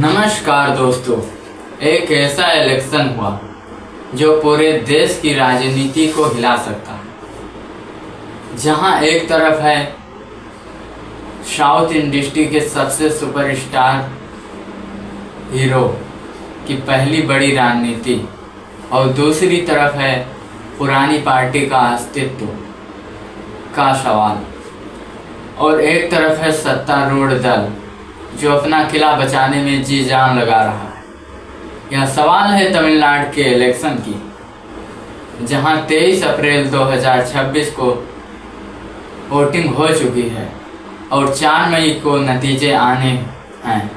नमस्कार दोस्तों। एक ऐसा इलेक्शन हुआ जो पूरे देश की राजनीति को हिला सकता है। जहां एक तरफ है साउथ इंडस्ट्री के सबसे सुपरस्टार हीरो की पहली बड़ी राजनीति और दूसरी तरफ है पुरानी पार्टी का अस्तित्व का सवाल, और एक तरफ है सत्तारूढ़ दल जो अपना किला बचाने में जी जान लगा रहा है। यह सवाल है तमिलनाडु के इलेक्शन की, जहां 23 अप्रैल 2026 को वोटिंग हो चुकी है और 4 मई को नतीजे आने हैं।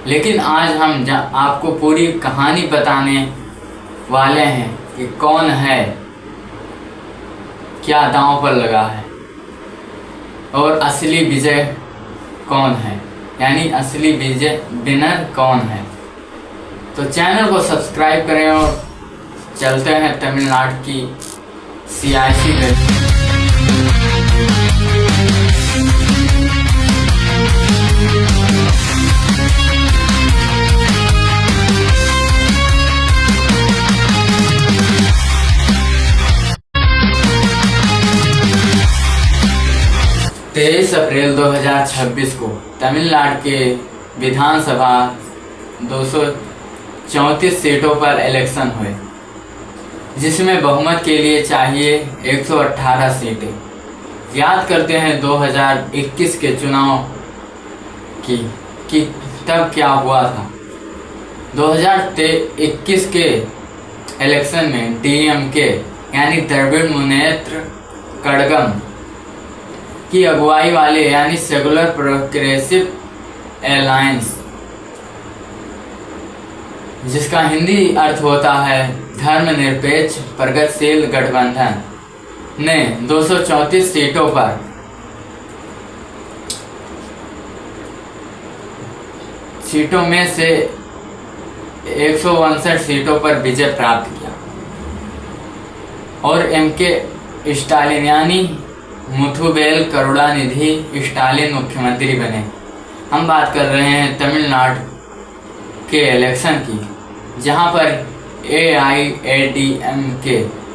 लेकिन आज हम आपको पूरी कहानी बताने वाले हैं कि कौन है, क्या दांव पर लगा है और असली विजय कौन है, यानी असली विनर कौन है। तो चैनल को सब्सक्राइब करें और चलते हैं तमिलनाडु की सियासी गति। 23 अप्रैल 2026 को तमिलनाडु के विधानसभा 234 सीटों पर इलेक्शन हुए, जिसमें बहुमत के लिए चाहिए 118 सीटें। याद करते हैं 2021 के चुनाव की तब क्या हुआ था। 2021 के इलेक्शन में डीएमके यानी द्रविड़ मुनेत्र कड़गम की अगुवाई वाले यानी सेकुलर प्रोग्रेसिव अलायंस, जिसका हिंदी अर्थ होता है धर्मनिरपेक्ष प्रगतिशील गठबंधन, ने 234 सीटों पर में से 159 सीटों पर विजय प्राप्त किया और एमके स्टालिन यानी मुथुवेल करुणानिधि स्टालिन मुख्यमंत्री बने। हम बात कर रहे हैं तमिलनाडु के इलेक्शन की, जहां पर AIADMK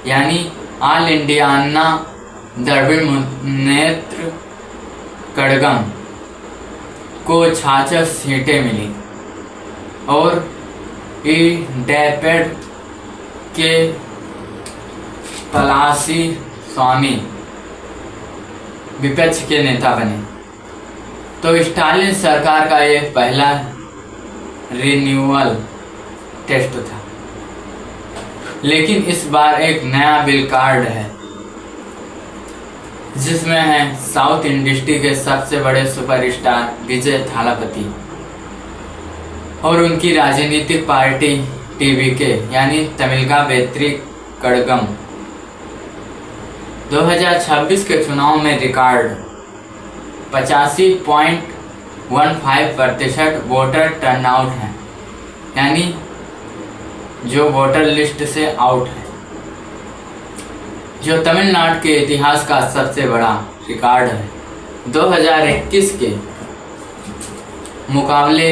यानी ऑल इंडिया अन्ना द्रविड़ मुनेत्र कड़गम को 66 सीटें मिली और EDPED के पलासी स्वामी विपक्ष के नेता बने। तो स्टालिन सरकार का यह पहला रिन्यूअल टेस्ट था, लेकिन इस बार एक नया बिल कार्ड है, जिसमें है साउथ इंडस्ट्री के सबसे बड़े सुपरस्टार विजय थालापति और उनकी राजनीतिक पार्टी TVK यानी तमिलका वेत्री कड़गम। 2026 के चुनाव में रिकॉर्ड 85.15% वोटर टर्नआउट है, यानी जो वोटर लिस्ट से आउट है, जो तमिलनाडु के इतिहास का सबसे बड़ा रिकॉर्ड है। 2021 के मुकाबले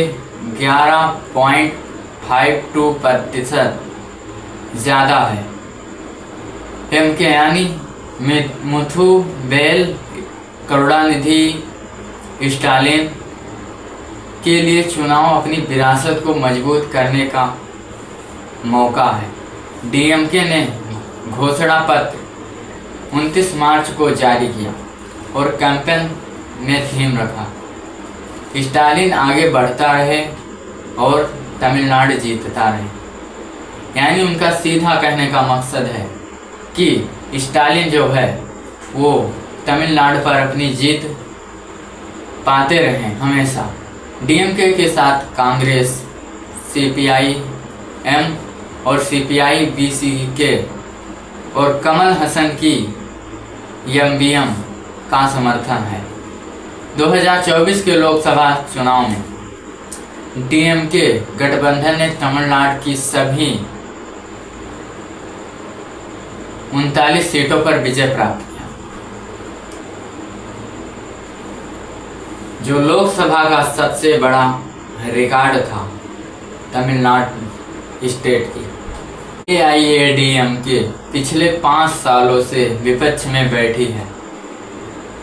11.52% ज़्यादा है। MK यानी मुथुवेल करुणानिधि स्टालिन के लिए चुनाव अपनी विरासत को मजबूत करने का मौका है। DMK ने घोषणा पत्र 29 मार्च को जारी किया और कैंपेन में थीम रखा, स्टालिन आगे बढ़ता रहे और तमिलनाडु जीतता रहे। यानी उनका सीधा कहने का मकसद है कि स्टालिन जो है वो तमिलनाडु पर अपनी जीत पाते रहें हमेशा। DMK के साथ कांग्रेस, CPIM और CPI-BCK और कमल हसन की MBM का समर्थन है। 2024 के लोकसभा चुनाव में DMK गठबंधन ने तमिलनाडु की सभी 39 सीटों पर विजय प्राप्त किया। जो लोकसभा का सबसे बड़ा रिकॉर्ड था तमिलनाडु स्टेट की। AIADMK पिछले 5 सालों से विपक्ष में बैठी है।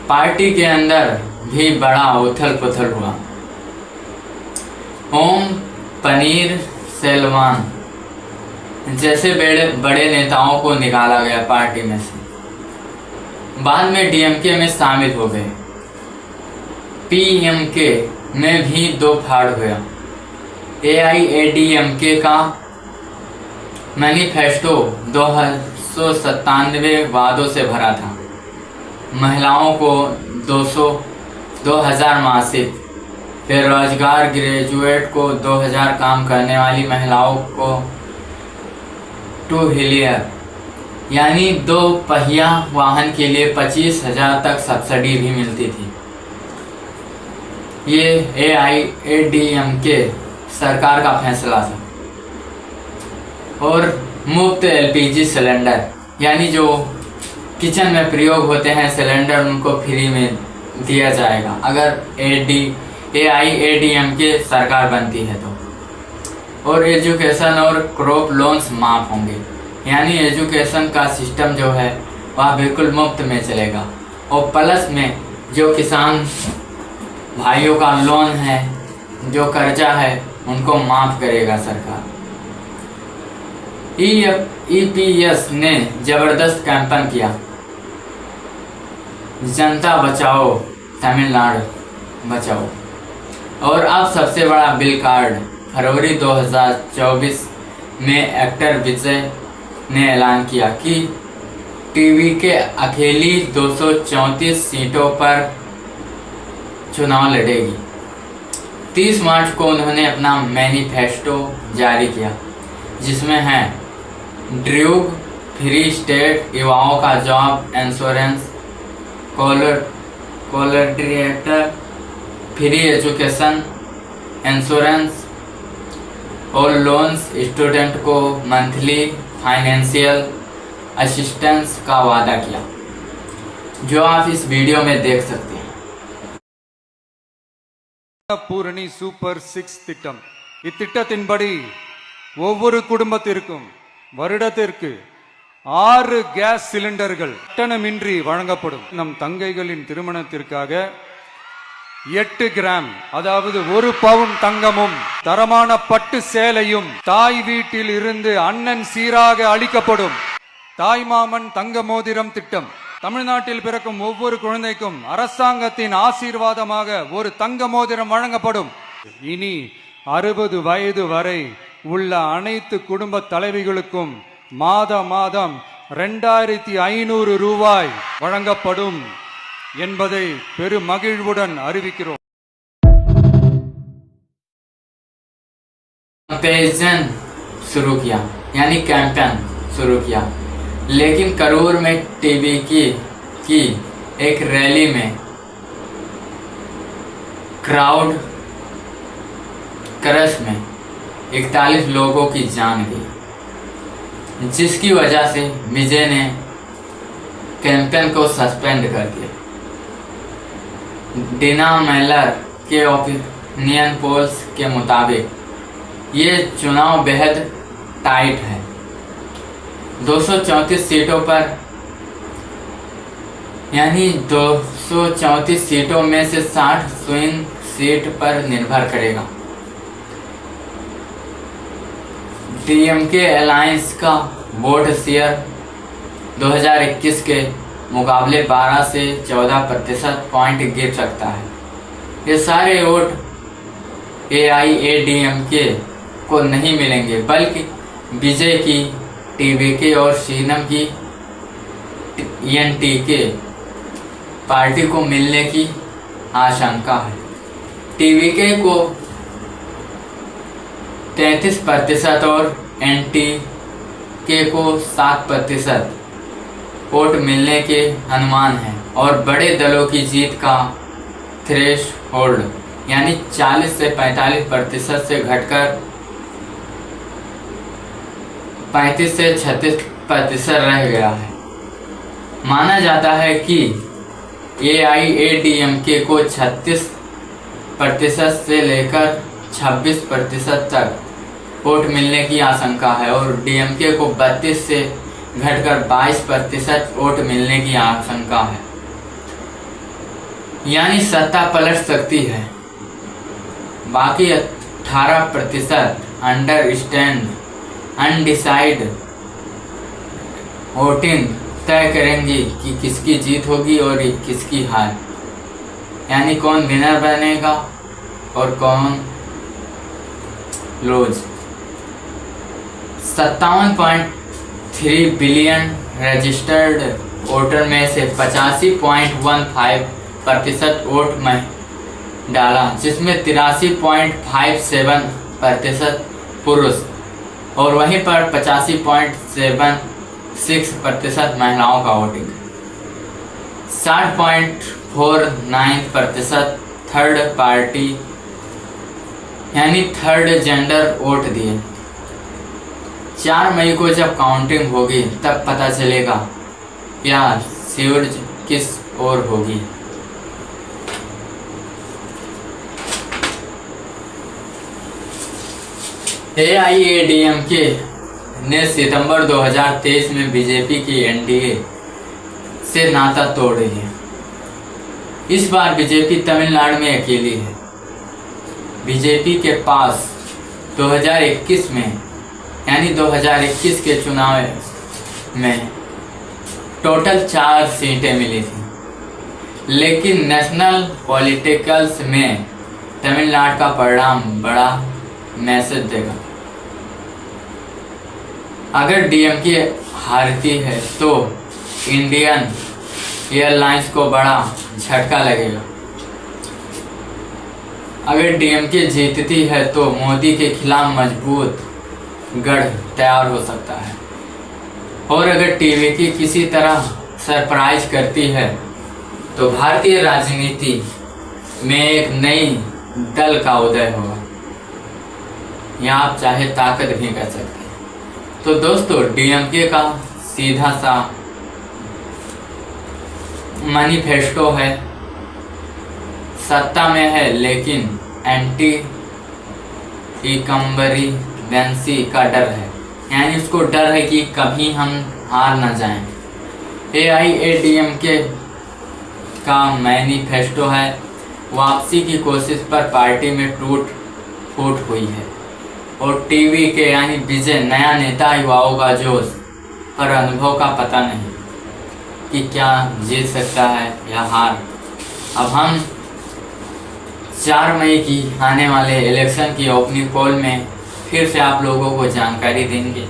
पार्टी के अंदर भी बड़ा उथल पुथल हुआ। ओम पनीर सेल्वन जैसे बड़े नेताओं को निकाला गया पार्टी में से, बाद में DMK में शामिल हो गए। PMK में भी 2 फाड़ हुआ। AIADMK का मैनिफेस्टो 297 वादों से भरा था। महिलाओं को 2000 मासिक, फिर रोजगार, ग्रेजुएट को 2000, काम करने वाली महिलाओं को 2 व्हीलर यानी 2 पहिया वाहन के लिए 25,000 तक सब्सिडी भी मिलती थी। ये AIADMK सरकार का फैसला था। और मुफ्त LPG सिलेंडर यानी जो किचन में प्रयोग होते हैं सिलेंडर, उनको फ्री में दिया जाएगा अगर AIADMK सरकार बनती है तो। और एजुकेशन और क्रॉप लोन्स माफ़ होंगे, यानी एजुकेशन का सिस्टम जो है वह बिल्कुल मुफ्त में चलेगा। और प्लस में जो किसान भाइयों का लोन है, जो कर्जा है, उनको माफ़ करेगा सरकार। EPS ने जबरदस्त कैंपेन किया, जनता बचाओ तमिलनाडु बचाओ। और अब सबसे बड़ा बिल कार्ड फरवरी 2024 में एक्टर विजय ने ऐलान किया कि TVK अकेली 234 सीटों पर चुनाव लड़ेगी। 30 मार्च को उन्होंने अपना मैनिफेस्टो जारी किया, जिसमें है ड्रूग फ्री स्टेट, युवाओं का job insurance, collateral free education insurance और लोन्स, स्टूडेंट को मंथली फाइनेंशियल असिस्टेंस का वादा किया, जो आप इस वीडियो में देख सकते हैं। பூரணி சூப்பர் 6 திட்டம். இத்திட்டத்தின்படி ஒவ்வொரு குடும்பத்திற்கும் வருடத்திற்கு 6 கேஸ் சிலிண்டர்கள் கட்டணமின்றி வழங்கப்படும். நம் தங்கைகளின் திருமணத்திற்காக 8 கிராம் அதாவது 1 பவுன் தங்கமும் தரமான பட்டு சேலையும் தாய் வீட்டில் இருந்து அண்ணன் சீராக அளிக்கப்படும். தாய்மாமன் தங்க மோதிரம் திட்டம். தமிழ்நாட்டில் பிறக்கும் ஒவ்வொரு குழந்தைக்கும் அரசாங்கத்தின் ஆசீர்வாதமாக ஒரு தங்க மோதிரம் வழங்கப்படும். இனி 60 வயது வரை உள்ள அனைத்து குடும்ப தலைவிகளுக்கும் மாதம் 2500 ரூபாய் வழங்கப்படும் என்பதை பெரும் மகிழ்வுடன் அறிவிக்கிறோம். कंपेरिजन शुरू किया, यानी कैंपेन शुरू किया, लेकिन करूर में TVK की एक रैली में क्राउड क्रश में 41 लोगों की जान गई, जिसकी वजह से विजय ने कैंपेन को सस्पेंड कर दिया। डिना मेलर के ओपिनियन पोल्स के मुताबिक ये चुनाव बेहद टाइट है। 234 सीटों पर, यानी 234 सीटों में से 60 स्विंग सीट पर निर्भर करेगा। DMK अलायंस का वोट शेयर 2021 के मुकाबले 12 से 14% पॉइंट गिर सकता है। ये सारे वोट AIADMK को नहीं मिलेंगे, बल्कि विजय की TVK और शीनम की NTK पार्टी को मिलने की आशंका है। TVK को 33% और NTK को 7% वोट मिलने के अनुमान है। और बड़े दलों की जीत का थ्रेश होल्ड यानी 40 से 45% से घटकर 35 से 36% रह गया है। माना जाता है कि AIADMK को 36% से लेकर 26% तक वोट मिलने की आशंका है और डीएमके को 32 से घटकर 22% वोट मिलने की आशंका है, यानी सत्ता पलट सकती है। बाकी 18% अंडर स्टैंड अनडिसाइड वोटिंग तय करेंगी कि किसकी जीत होगी और किसकी हार, यानी कौन विनर बनेगा और कौन लूज। 57.3 बिलियन रजिस्टर्ड वोटर में से 85.15% वोट में डाला, जिसमें 83.57% पुरुष और वहीं पर 85.76% महिलाओं का वोटिंग। 60.49% थर्ड पार्टी यानी थर्ड जेंडर वोट दिए। 4 मई को जब काउंटिंग होगी तब पता चलेगा या सूरज किस ओर होगी। AIADMK ने सितंबर 2023 में बीजेपी की एनडीए से नाता तोड़ रही है। इस बार बीजेपी तमिलनाडु में अकेली है। बीजेपी के पास 2021 में यानी 2021 के चुनाव में टोटल 4 सीटें मिली थी, लेकिन नेशनल पॉलिटिकल्स में तमिलनाडु का परिणाम बड़ा मैसेज देगा। अगर डीएमके हारती है तो इंडियन एयरलाइंस को बड़ा झटका लगेगा। अगर डीएमके जीतती है तो मोदी के खिलाफ मजबूत गढ़ तैयार हो सकता है, और अगर टीवीके किसी तरह सरप्राइज करती है तो भारतीय राजनीति में एक नई दल का उदय होगा, या आप चाहे ताकत भी कह सकते हैं। तो दोस्तों, डीएमके का सीधा सा मैनिफेस्टो है, सत्ता में है लेकिन एंटी इनकम्बेंसी का डर है, यानी उसको डर है कि कभी हम हार ना जाएं। AIADMK का मैनिफेस्टो है वापसी की कोशिश पर पार्टी में टूट फूट हुई है, और टीवीके यानी विजय नया नेता युवाओं का जोश पर अनुभव का पता नहीं कि क्या जीत सकता है या हार। अब हम 4 मई की आने वाले इलेक्शन की ओपनिंग पोल में फिर से आप लोगों को जानकारी देंगे,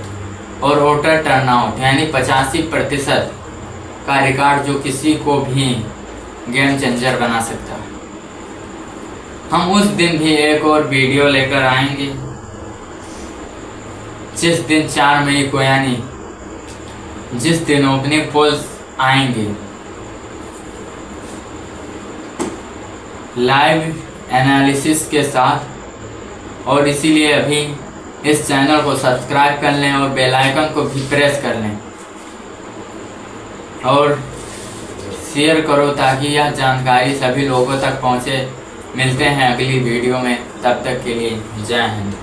और वोटर टर्नआउट यानी 85% का रिकॉर्ड जो किसी को भी गेम चेंजर बना सकता है। हम उस दिन भी एक और वीडियो लेकर आएंगे जिस दिन 4 मई को, यानी जिस दिन ओपनिंग पोल्स आएंगे, लाइव एनालिसिस के साथ। और इसीलिए अभी इस चैनल को सब्सक्राइब कर लें और बेल आइकन को भी प्रेस कर लें और शेयर करो ताकि यह जानकारी सभी लोगों तक पहुंचे। मिलते हैं अगली वीडियो में, तब तक के लिए जय हिंद।